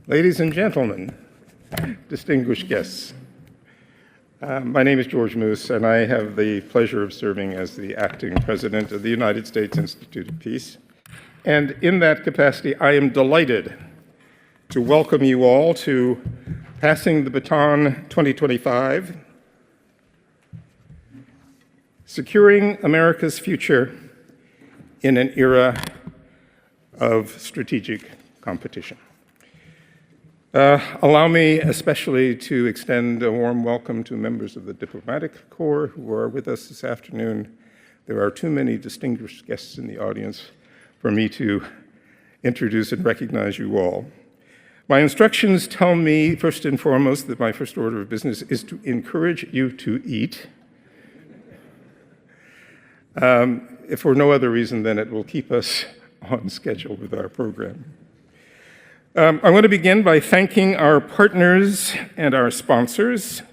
Ladies and gentlemen, distinguished guests, my name is George Moose, and I have the pleasure of serving as the acting president of the United States Institute of Peace. And in that capacity, I am delighted to welcome you all to Passing the Baton 2025, Securing America's Future in an Era of Strategic Competition. Allow me especially to extend a warm welcome to members of the diplomatic corps who are with us this afternoon. There are too many distinguished guests in the audience for me to introduce and recognize you all. My instructions tell me, first and foremost, that my first order of business is to encourage you to eat. If for no other reason, then it will keep us on schedule with our program. I want to begin by thanking our partners and our sponsors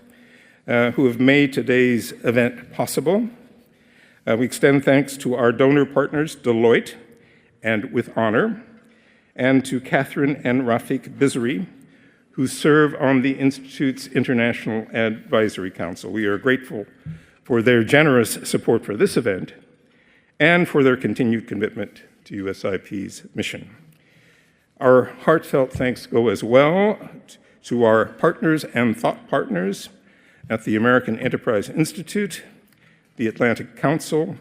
who have made today's event possible. We extend thanks to our donor partners, Deloitte and With Honor, and to Catherine and Rafik Bizri, who serve on the Institute's International Advisory Council. We are grateful for their generous support for this event and for their continued commitment to USIP's mission. Our heartfelt thanks go as well to our partners and thought partners at the American Enterprise Institute, the Atlantic Council,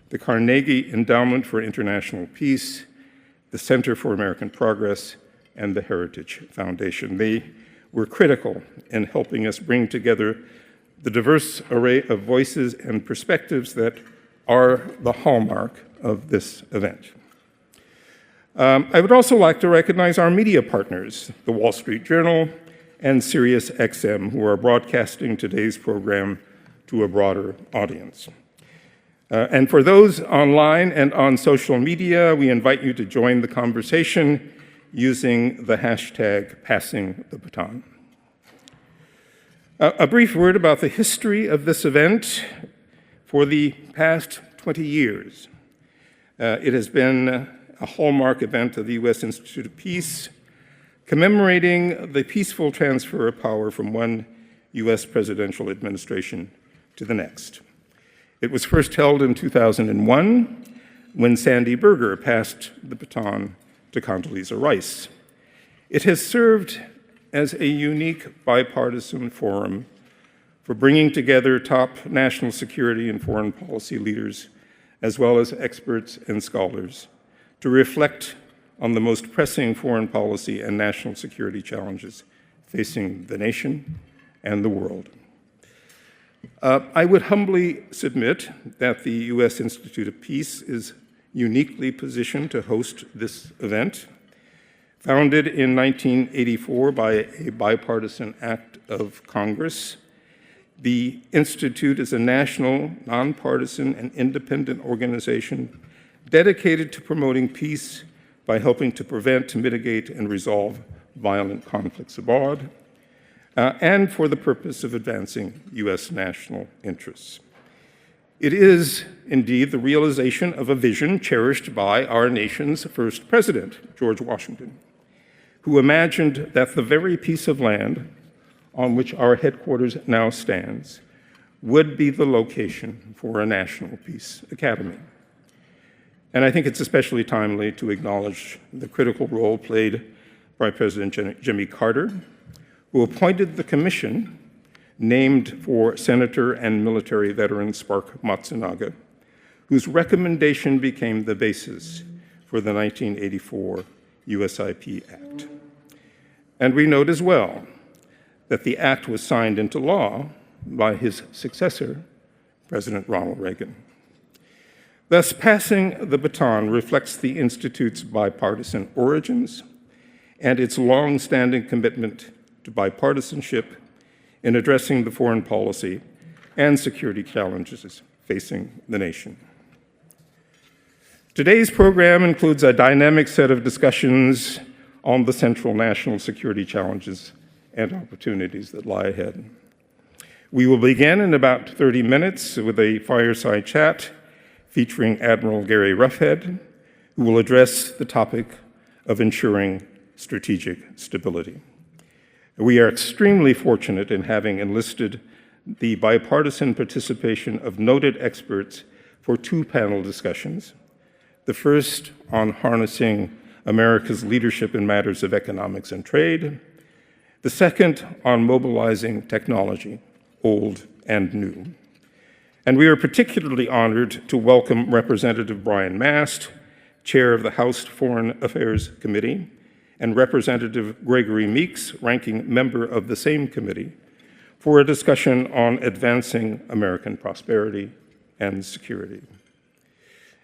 the Carnegie Endowment for International Peace, the Center for American Progress, and the Heritage Foundation. They were critical in helping us bring together the diverse array of voices and perspectives that are the hallmark of this event. I would also like to recognize our media partners, the Wall Street Journal and SiriusXM, who are broadcasting today's program to a broader audience. And for those online and on social media, we invite you to join the conversation using the hashtag Passing the Baton. A brief word about the history of this event. For the past 20 years, it has been a hallmark event of the U.S. Institute of Peace, commemorating the peaceful transfer of power from one U.S. presidential administration to the next. It was first held in 2001 when Sandy Berger passed the baton to Condoleezza Rice. It has served as a unique bipartisan forum for bringing together top national security and foreign policy leaders, as well as experts and scholars, to reflect on the most pressing foreign policy and national security challenges facing the nation and the world. I would humbly submit that the U.S. Institute of Peace is uniquely positioned to host this event. Founded in 1984 by a bipartisan act of Congress, the Institute is a national, nonpartisan, and independent organization dedicated to promoting peace by helping to prevent, mitigate, and resolve violent conflicts abroad, and for the purpose of advancing U.S. national interests. It is, indeed, the realization of a vision cherished by our nation's first president, George Washington, who imagined that the very piece of land on which our headquarters now stands would be the location for a National Peace Academy. And I think it's especially timely to acknowledge the critical role played by President Jimmy Carter, who appointed the commission named for Senator and military veteran Spark Matsunaga, whose recommendation became the basis for the 1984 USIP Act. And we note as well that the act was signed into law by his successor, President Ronald Reagan. Thus, Passing the Baton reflects the Institute's bipartisan origins and its long-standing commitment to bipartisanship in addressing the foreign policy and security challenges facing the nation. Today's program includes a dynamic set of discussions on the central national security challenges and opportunities that lie ahead. We will begin in about 30 minutes with a fireside chat featuring Admiral Gary Roughead, who will address the topic of ensuring strategic stability. We are extremely fortunate in having enlisted the bipartisan participation of noted experts for two panel discussions. The first on harnessing America's leadership in matters of economics and trade. The second on mobilizing technology, old and new. And we are particularly honored to welcome Representative Brian Mast, Chair of the House Foreign Affairs Committee, and Representative Gregory Meeks, ranking member of the same committee, for a discussion on advancing American prosperity and security.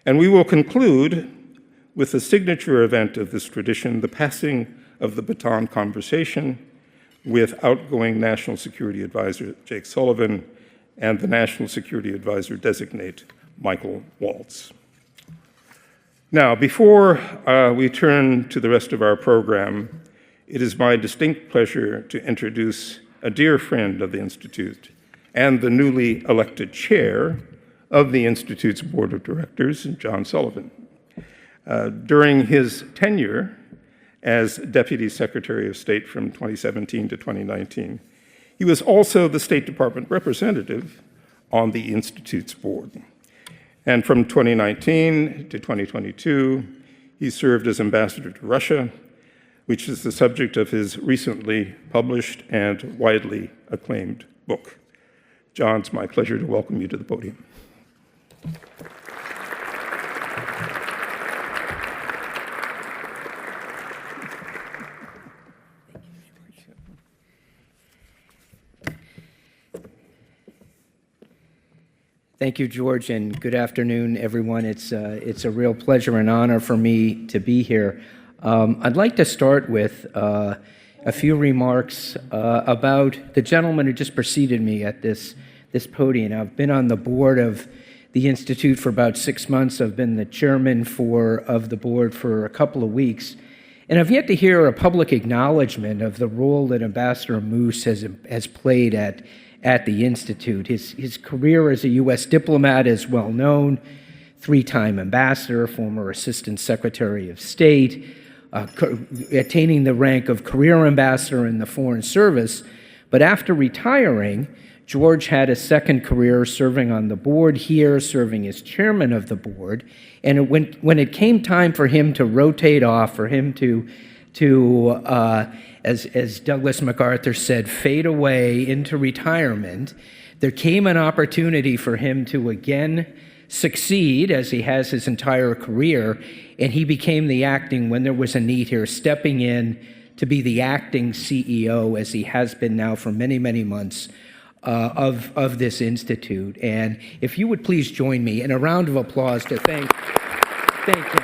And we will conclude with the signature event of this tradition, the Passing of the Baton conversation with outgoing National Security Advisor Jake Sullivan and the National Security Advisor-designate Michael Waltz. Now, before we turn to the rest of our program, it is my distinct pleasure to introduce a dear friend of the Institute and the newly elected chair of the Institute's Board of Directors, John Sullivan. During his tenure as Deputy Secretary of State from 2017 to 2019, he was also the State Department representative on the Institute's board. And from 2019 to 2022, he served as ambassador to Russia, which is the subject of his recently published and widely acclaimed book. John, it's my pleasure to welcome you to the podium. Thank you, George, and good afternoon, everyone. It's a real pleasure and honor for me to be here. I'd like to start with a few remarks about the gentleman who just preceded me at this podium. I've been on the board of the Institute for about 6 months. I've been the chairman of the board for a couple of weeks, and I've yet to hear a public acknowledgement of the role that Ambassador Moose has played at the Institute. His career as a U.S. diplomat is well known, three-time ambassador, former assistant secretary of state, attaining the rank of career ambassador in the Foreign Service. But after retiring, George had a second career serving on the board here, serving as chairman of the board. And when it came time for him to rotate off, for him to as Douglas MacArthur said, fade away into retirement, there came an opportunity for him to again succeed, as he has his entire career, and he became the acting, when there was a need here, stepping in to be the acting CEO, as he has been now for many, many months, of this institute. And if you would please join me in a round of applause to thank him.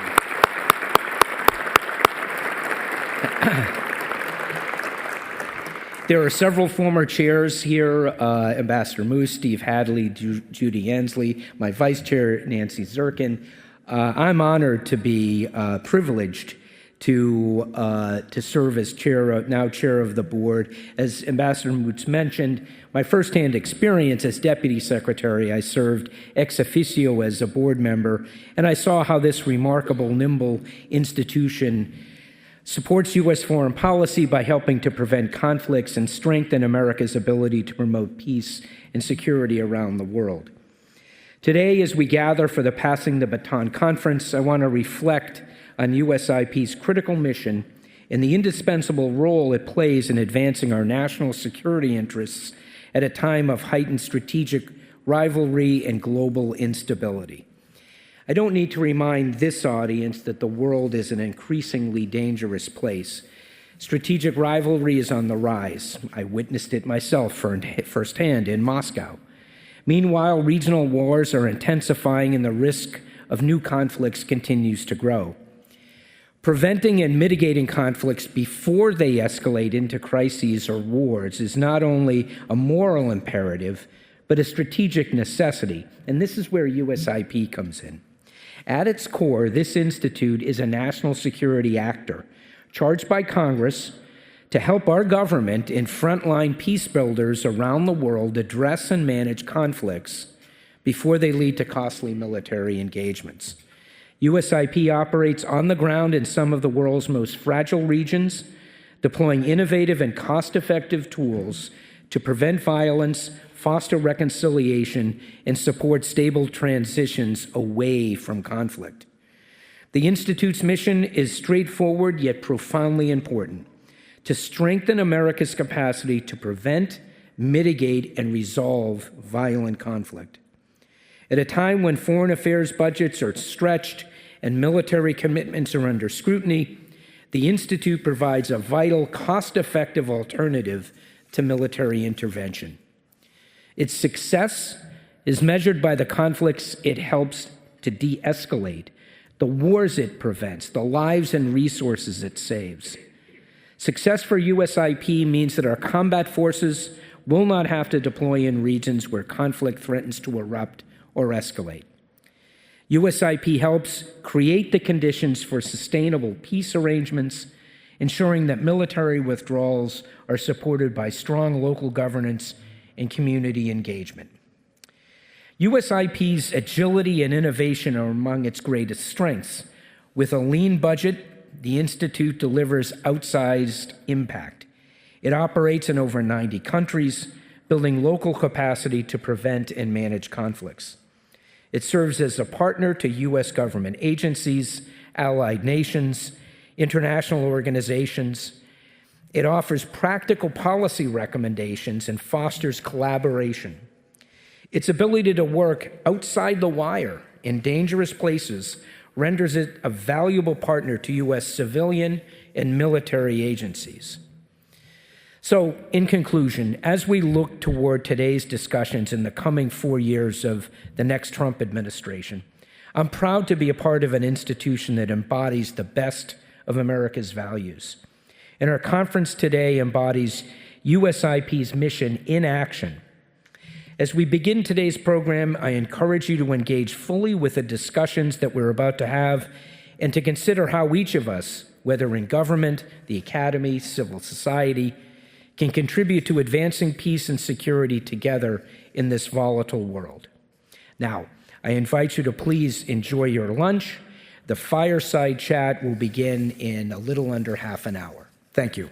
There are several former chairs here, Ambassador Moose, Steve Hadley, Judy Ansley, my vice chair, Nancy Zirkin. I'm honored to be privileged to serve as chair of the board. As Ambassador Moose mentioned, my firsthand experience as deputy secretary, I served ex officio as a board member, and I saw how this remarkable, nimble institution supports U.S. foreign policy by helping to prevent conflicts and strengthen America's ability to promote peace and security around the world. Today, as we gather for the Passing the Baton conference, I want to reflect on USIP's critical mission and the indispensable role it plays in advancing our national security interests at a time of heightened strategic rivalry and global instability. I don't need to remind this audience that the world is an increasingly dangerous place. Strategic rivalry is on the rise. I witnessed it myself firsthand in Moscow. Meanwhile, regional wars are intensifying and the risk of new conflicts continues to grow. Preventing and mitigating conflicts before they escalate into crises or wars is not only a moral imperative, but a strategic necessity, and this is where USIP comes in. At its core, this institute is a national security actor charged by Congress to help our government and frontline peace builders around the world address and manage conflicts before they lead to costly military engagements. USIP operates on the ground in some of the world's most fragile regions, deploying innovative and cost-effective tools to prevent violence, foster reconciliation, and support stable transitions away from conflict. The Institute's mission is straightforward yet profoundly important: to strengthen America's capacity to prevent, mitigate, and resolve violent conflict. At a time when foreign affairs budgets are stretched and military commitments are under scrutiny, the Institute provides a vital, cost-effective alternative to military intervention. Its success is measured by the conflicts it helps to de-escalate, the wars it prevents, the lives and resources it saves. Success for USIP means that our combat forces will not have to deploy in regions where conflict threatens to erupt or escalate. USIP helps create the conditions for sustainable peace arrangements, ensuring that military withdrawals are supported by strong local governance and community engagement. USIP's agility and innovation are among its greatest strengths. With a lean budget, the Institute delivers outsized impact. It operates in over 90 countries, building local capacity to prevent and manage conflicts. It serves as a partner to U.S. government agencies, allied nations, international organizations. It offers practical policy recommendations and fosters collaboration. Its ability to work outside the wire in dangerous places renders it a valuable partner to U.S. civilian and military agencies. So, in conclusion, as we look toward today's discussions in the coming 4 years of the next Trump administration, I'm proud to be a part of an institution that embodies the best of America's values. And our conference today embodies USIP's mission in action. As we begin today's program, I encourage you to engage fully with the discussions that we're about to have and to consider how each of us, whether in government, the academy, civil society, can contribute to advancing peace and security together in this volatile world. Now, I invite you to please enjoy your lunch. The fireside chat will begin in a little under half an hour. Thank you.